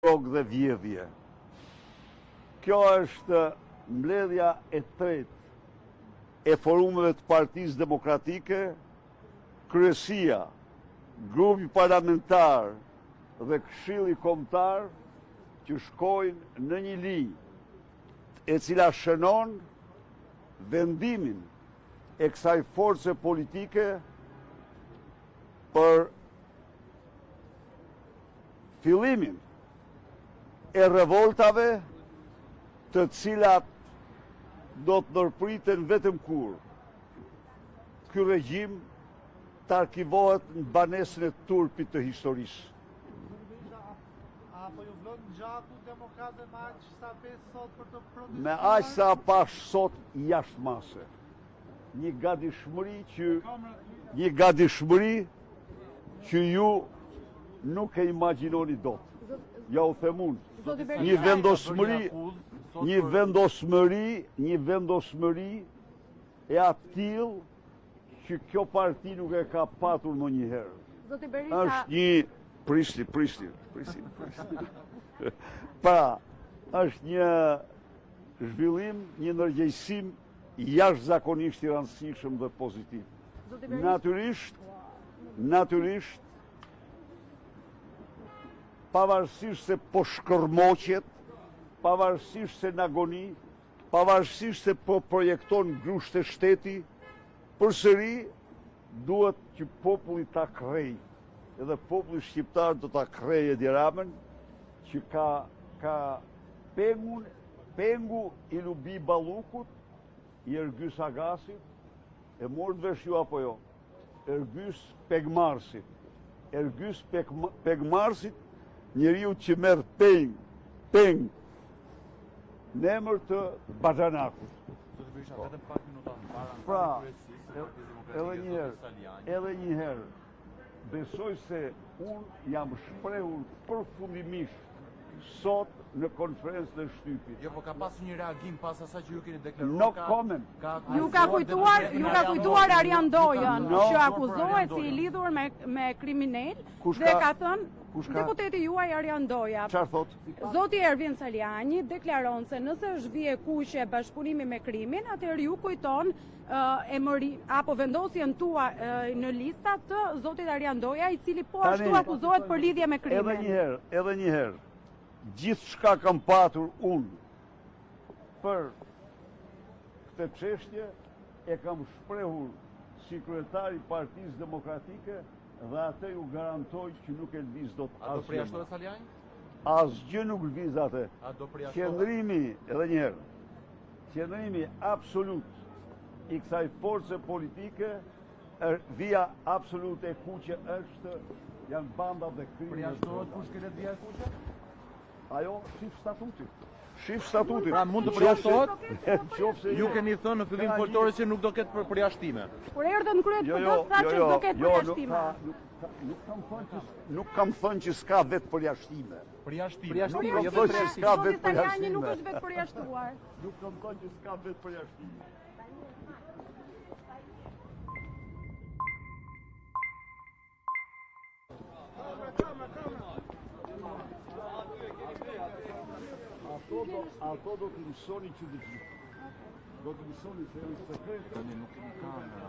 dialog dhe vjedhje. Kjo është mbledhja e tretë e forumeve të Partisë Demokratike, Kryesia, grupi parlamentar dhe Këshilli Kombëtar që shkojnë në një linjë e cila shënon vendimin e kësaj force politike për fillimin e revoltave të cilat do të nërpriten vetëm kur ky regjim të arkivohet në banesën e turpit të historisë. Apo ju vlon gjaku demokratëve me aq sa pesë sot për të protestuar? Me aq sa pash sot jashtë mase. Një gatishmëri që ju nuk e imagjinoni dot. Ja u them unë. Një vendosmëri e atill që kjo parti nuk e ka patur ndonjëherë. Zoti Berisha, është një pristi. Pra, është një zhvillim, një ndërgjegjësim jashtëzakonisht i rëndësishëm dhe pozitiv. Natyrisht, pavarësisht se po shkërmoqet, pavarësisht se në agoni, pavarësisht se po projekton grusht e shteti, përsëri duhet që populli ta krej, edhe populli shqiptar do ta krejë Edi Ramën, që ka pengu i Lubi Ballukut, i Ergys Agasit, e morën vesh ju apo jo, Ergys Pegmarsit. Ergys Pegmarsit, njeriu që merr peng në emër të Baxhanakut. Pra, edhe një herë, besoj se unë jam shprehur përfundimisht sot në konferencën e shtypit. Jo, po ka pasur një reagim pas asaj që ju keni deklaruar. No comment. Ju ka kujtuar Arjan Dojën, që akuzohet si i lidhur me kriminal dhe ka thënë deputeti juaj Arjan Doja. Çfarë thot? Zoti Ervin Saliani deklaron se nëse është vije kuqe bashkëpunimi me krimin, atëherë ju kujton apo vendosjen tua në lista të zotit Arjan Doja, i cili po ashtu akuzohet për lidhje me krimin. Edhe një herë, gjithë shka kam patur unë për këtë çështje e kam shprehur si kryetari Partisë Demokratike dhe atë ju garantoj që nuk e lviz dot asgjë. A do përjashtohet Saliani? Asgjë nuk lviz atë. A do përjashtohet? Qëndrimi, edhe një herë, qëndrimi absolut i kësaj force politike, via absolut e kuqe është, janë bandat dhe krimi. Përjashtohet kushtet via e kuqe? Ajo shif statutit. Pra mund të përjashtohet? Ju keni thënë në fillim foltore që nuk do ketë përjashtime. Por erdhën kryet PD tha që do ketë përjashtime. Nuk kam thënë që s'ka vetë përjashtime. Përjashtime. Nuk kam thënë që s'ka vetë përjashtime. Nuk është vetë përjashtuar. Nuk kam thënë që s'ka vetë përjashtime. Ato do të mësoni që të gjithë. Do të mësoni se janë sekrete. Tani nuk kemi kamera.